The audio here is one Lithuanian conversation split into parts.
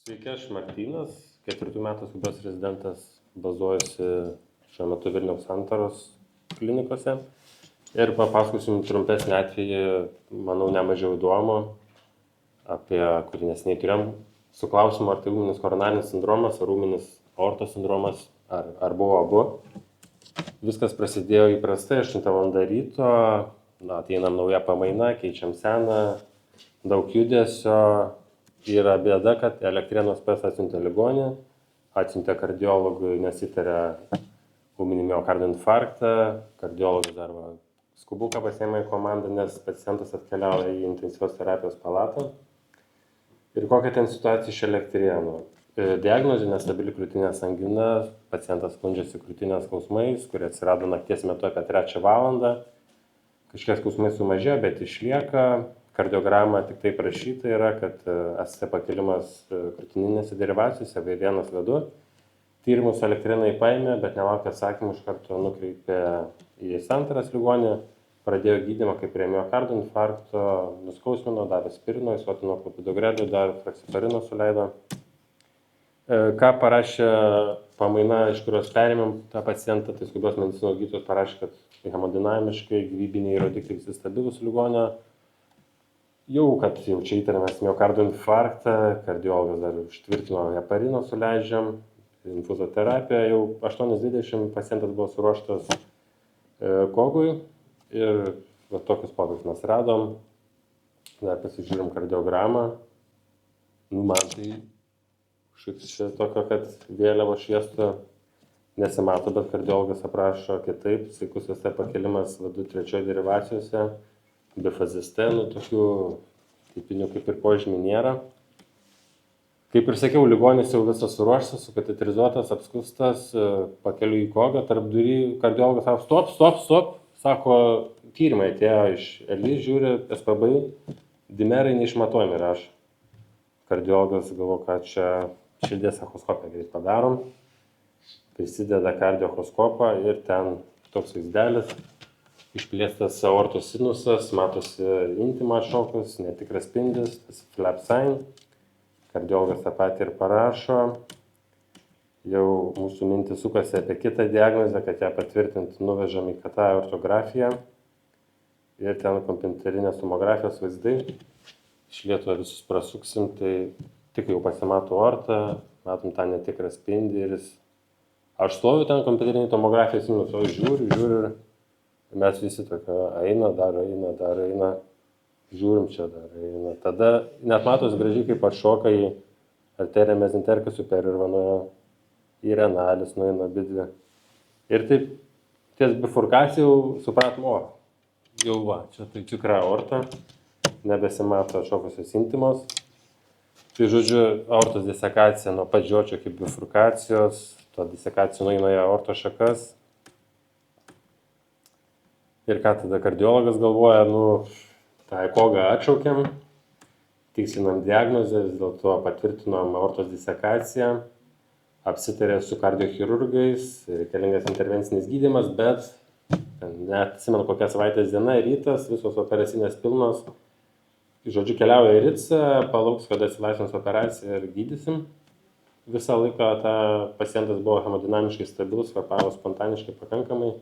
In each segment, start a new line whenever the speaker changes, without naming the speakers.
Sveiki, aš Martynas, 4 metų skubios rezidentas, bazuojuosi šiuo metu Vilniaus Santaros klinikose ir papasakosiu jums trumpesnį atvejį, manau, nemažiau įdomu, apie kurį neseniai turėjom su klausimu, ar tai ūminis koronarinis sindromas, ar ūminis aortos sindromas, ar buvo abu. Viskas prasidėjo įprastai, 8 val. Ryto, ateinam nauja pamaina, keičiam seną, daug judesio. Yra bėda, kad Elektrėnų spes atsiuntė ligonį, atsiuntė kardiologui, nes įtarė ūminį miokardo infarktą, kardiologas dar skubuką pasiėmė į komandą, nes pacientas atkeliauja į intensyvios terapijos palatą. Ir kokia ten situacija iš Elektrėnų? Diagnozė nestabili krūtinės angina, pacientas skundžiasi krūtinės skausmais, kurie atsirado nakties metu apie 3 valandą. Kažkiek skausmai sumažėjo, bet išlieka. Kardiograma tik tai prašyta yra, kad ST pakilimas krūtininėse derivacijose, V1, V2. Tyrimus Elektrėnai paėmė, bet nelaukė atsakymų, iš karto nukreipė į Santaros ligonį, pradėjo gydymą kaip prie miokardo infarkto, nuskausmino, davė aspirino, įsotino klopidogrelių, dar fraksiparino suleido. Ką parašė pamaina, iš kurios perėmėm tą pacientą, tai skubios medicinos gydytojas parašė, kad hemodinamiškai gyvybiniai rodikliai visi stabilūs ligonio. Kad jau čia įtariamas miokardo infarktą, kardiologas dar užtvirtino heparino suleidžiam, infuzoterapija, jau 8:20 pacientas buvo suruoštas kogui ir tokius pokyčius mes radom. Dar pasižiūrim kardiogramą. Man tai čia tokio, kad vėliavo šviestų nesimato, bet kardiologas aprašo kitaip, sveikus ST pakilimas V2 3 derivacijose. Bifazistėnų, tokių tipinių kaip ir požymių nėra. Kaip ir sakiau, ligonis jau visas suruoštas, sukateterizuotas, apskustas, pakeliu į kogą, tarp durį kardiologas sako, stop, sako, tyrimai atėjo iš ELI, žiūri, SPB, dimerai neišmatuojami rašo. Kardiologas galvo, kad čia širdies echoskopiją greit padarom, prisideda kardioechoskopą ir ten toks vaizdelis. Išplėstas aortos sinusas, matosi intima šokus, netikras spindis, tas flap sign. Kardiologas tą patį ir parašo. Jau mūsų mintis sukasi apie kitą diagnozę, kad ją patvirtinti nuvežam į KT aortografiją. Ir ten kompiuterinės tomografijos vaizdai. Iš Lietuvos visus prasuksim, tai tik jau pasimato aortą, matom tą netikrą spindį ir aš stoviu ten kompiuterinį tomografijos sinusą, žiūriu ir mes visi tokio eina, žiūrim čia dar eina. Tada net matos gražiai, kaip atšoka į arteriją mezenteriką superiorvanuoja, į renalis nueina abidvi. Ir taip ties bifurkacija jau supratom, čia tai tikra aorta, nebesimato atšokusios intimos. Tai žodžiu, aortos disekacija nuo pat žiočio iki bifurkacijos, to disekacija nueina į aortos šakas. Ir ką tada kardiologas galvoja, tą ekogą atšaukiam, tikslinam diagnozę, vis dėlto patvirtinom aortos disekaciją, apsitarė su kardiochirurgais, reikalingas intervencinis gydymas, bet net atsimenu kokia savaitės diena, rytas, visos operacinės pilnos. Žodžiu, keliauja į RICą, palauks, kada atsilaisvins operaciją ir gydysim. Visą laiką pacientas buvo hemodinamiškai stabilus, kvėpavo spontaniškai pakankamai.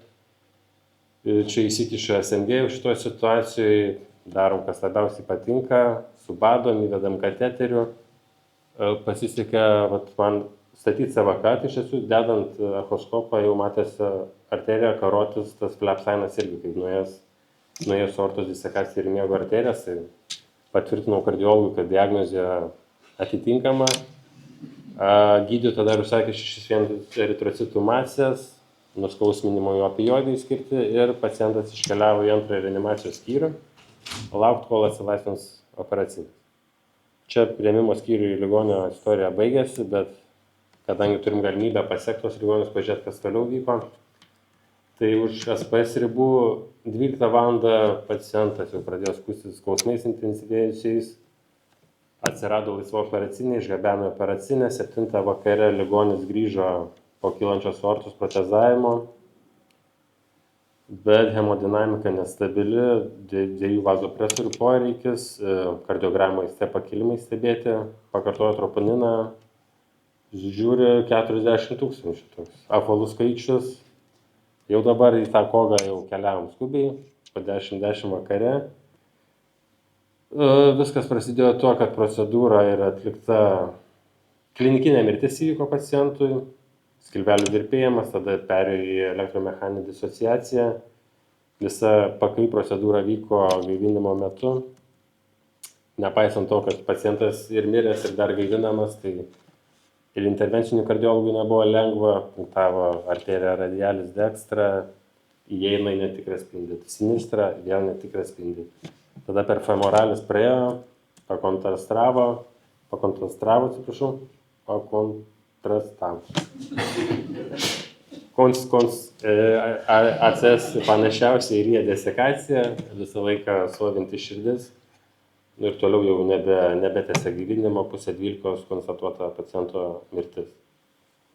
Čia įsikišiu SNG šitoje situacijoje, darom, kas labiausiai patinka, subadom, įvedam kateterių. Pasisekė man statyti CVK, tai iš tiesų, dedant echoskopą, jau matėsi arterija, karotis, tas flap signas irgi, kaip nuėjęs aortos disekacija ir miego arterijas, tai patvirtinau kardiologui, kad diagnozė atitinkama. Gydytoja dar užsakė 6 eritrocitų masės, nuskausminimo opioidai skirti ir pacientas iškeliavo į antrąją reanimacijos skyrių, laukti, kol atsilaisvins operacinės. Čia priėmimo skyriui ligonio istorija baigėsi, bet kadangi turim galimybę pasiekti tos ligonius, pažiūrėti, kas toliau vyko, tai už SPS ribų 12 valandą pacientas jau pradėjo skųstis skausmais intensyvėjusiais, atsirado laisva operacinė, išgabeno operacinę, 7 vakare ligonis grįžo po kylančios aortos protezavimo. bet hemodinamika nestabili, dviejų vazopresorių poreikis, kardiogramai pakilimai stebėti, pakartojo troponiną, žiūri 40 000 toks apvalus skaičius. Jau dabar į tą kogą jau keliavom skubiai, po 10 vakare. Viskas prasidėjo tuo, kad procedūra yra atlikta, klinikinė mirtis įvyko pacientui, skilvelių virpėjimas, tada perėjo į elektromechaninę disociaciją. Visa PKI procedūra vyko gaivinimo metu. Nepaisant to, kad pacientas ir miręs, ir dar gaivinamas, tai ir intervencinių kardiologų nebuvo lengva, punktavo arterija radialis dextra, įeina į netikrą spindį, sinistra, vėl netikrą spindį. Tada per femoralis praėjo, pakontrastavo, ACS panašiausiai ir desekacija, visą laiką stovinti širdis ir toliau jau nebetęsia gyvinimo, 11:30 konstatuota paciento mirtis.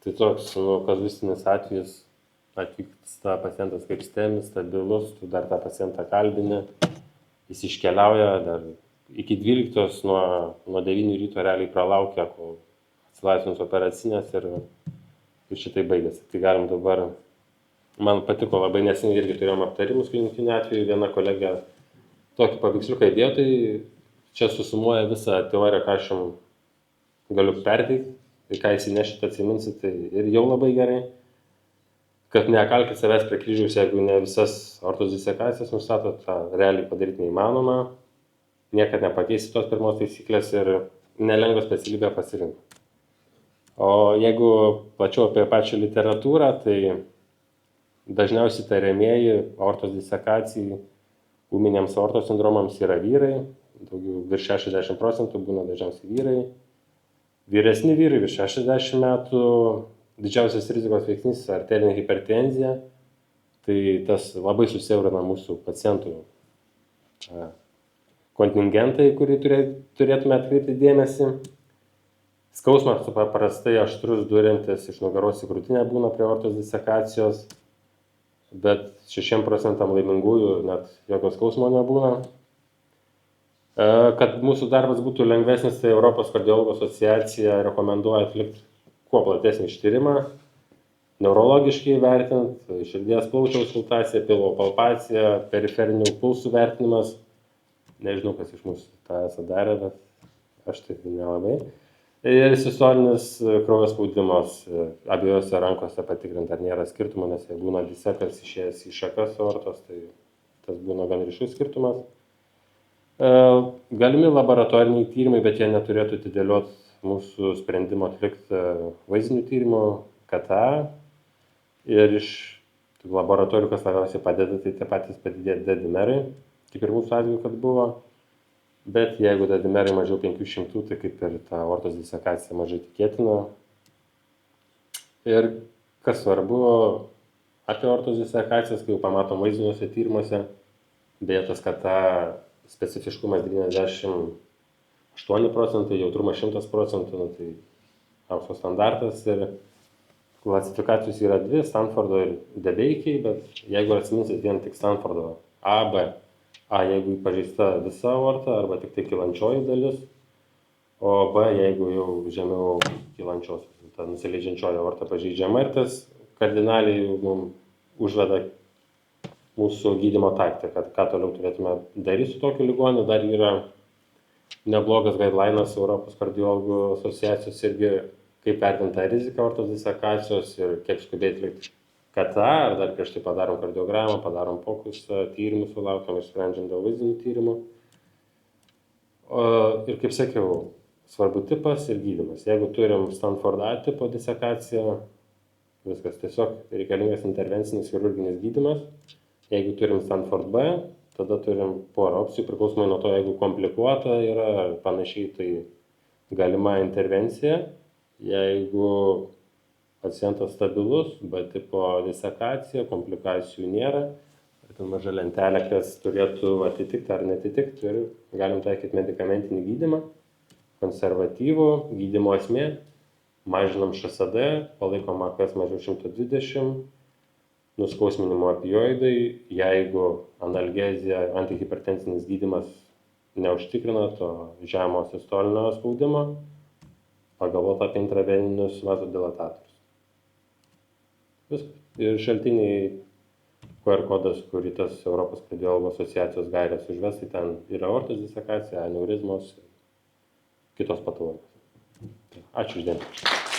Tai toks kazuistinis atvejis, atvyksta pacientas kaip stemis, stabilus, tu dar tą pacientą kalbini, jis iškeliauja dar iki 12 nuo 9 ryto realiai pralaukia, kol atsilaisvins operacinės ir šitai baigėsi. Tai galim dabar, man patiko labai neseniai, irgi turėjom aptarimus klinikinių atveju, viena kolegė tokį paveiksliuką įdėjo, tai čia susumuoja visą teoriją, ką aš jums galiu perteikti, tai ką įsinešit, atsiminsit, tai ir jau labai gerai, kad nekalkit savęs prie kryžiaus, jeigu ne visas aortos disekacijas nustatot, tą realiai padaryti neįmanoma, niekad nepakeisi tos pirmos taisyklės ir nelengvą specialybę pasirinkti. O jeigu plačiau apie pačią literatūrą, tai dažniausiai tariamieji aortos disekacijai ūminiams aortos sindromams yra vyrai, daugiau virš 60% būna dažniausiai vyrai. Vyresni vyrai virš 60 metų, didžiausias rizikos veiksnys arterinė hipertenzija, tai tas labai susiaurina mūsų pacientų kontingentai, kurį turėtume atkreipti dėmesį. Skausmas paprastai aštrus durintis iš nugaros į krūtinę būna prie aortos disekacijos, bet 6% laimingųjų net jokio skausmo nebūna. Kad mūsų darbas būtų lengvesnis, tai Europos kardiologų asociacija rekomenduoja atlikti kuo platesnį ištyrimą, neurologiškai vertinant, širdies plaučių auskultacija, pilvo palpacija, periferinių pulsų vertinimas. Nežinau, kas iš mūsų tą esą darė, bet aš tai nelabai. Ir sistolinis kraujo spaudimas abiejose rankose patikrinti, ar nėra skirtumo, nes jei būna disekas išėjęs į šakas aortos, tai tas būna gan ryškus skirtumas. Galimi laboratoriniai tyrimai, bet jie neturėtų atidėlioti mūsų sprendimo atlikti vaizdinių tyrimų KTA. Ir iš laboratorijų, kas labiausiai padeda, tai tie patys padidėti dedimerai, kaip ir mūsų atveju, kad buvo. Bet jeigu dedimerai mažiau 500, tai kaip ir ta aortos disekacija mažai tikėtina. Ir kas svarbu apie aortos disekacijas, kai jau pamatom vaizdiniuose tyrimuose, beje, tas KTA specifiškumas 98%, jautrumas 100%, tai aukso standartas. Ir klasifikacijos yra dvi, Stanfordo ir Debeikiai, bet jeigu atsiminsit vien tik Stanfordo A, B, A, jeigu pažeista visa aorta arba tik tai kylančioji dalis, o B, jeigu jau žemiau kylančios, ta nusileidžiančioji aorta pažeidžiama, ir tas kardinaliai mums užveda mūsų gydymo taktiką, kad ką toliau turėtume daryti su tokiu ligoniu. Dar yra neblogas guidelinas Europos kardiologų asociacijos irgi, kaip vertinti tą riziką aortos disekacijos ir kiek skubiai atlikti KTA, ar dar prieš tai padarom kardiogramą, padarom fokusą, tyrimus sulaukiam, išsprendžiam dėl vaizdinių tyrimų. Ir kaip sakiau, svarbu tipas ir gydymas. Jeigu turim Stanford A tipo disekaciją, viskas, tiesiog reikalingas intervencinis chirurginis gydymas. Jeigu turim Stanford B, tada turim porą opcijų, priklausomai nuo to, jeigu komplikuota yra ar panašiai, tai galima intervencija. Jeigu pacientas stabilus, B tipo disekacija, komplikacijų nėra, ten maža lentelė, kas turėtų atitikti ar netitikti, ir galim taikyti medikamentinį gydymą, konservatyvų gydymo esmė, mažinam ŠSD, palaikom AKS mažiau 120, nuskausminimo opioidai, jeigu analgezija, antihipertensinis gydymas neužtikrina to žemo sistolinio spaudimo, pagalvoti apie intraveninius vazodilatatorius. Viskas. Ir šaltiniai QR kodas, kurį tas Europos kardiologų asociacijos gairės užves, tai ten yra aortos disekacija, aneurizmos ir kitos patologijos. Ačiū uždėmesi.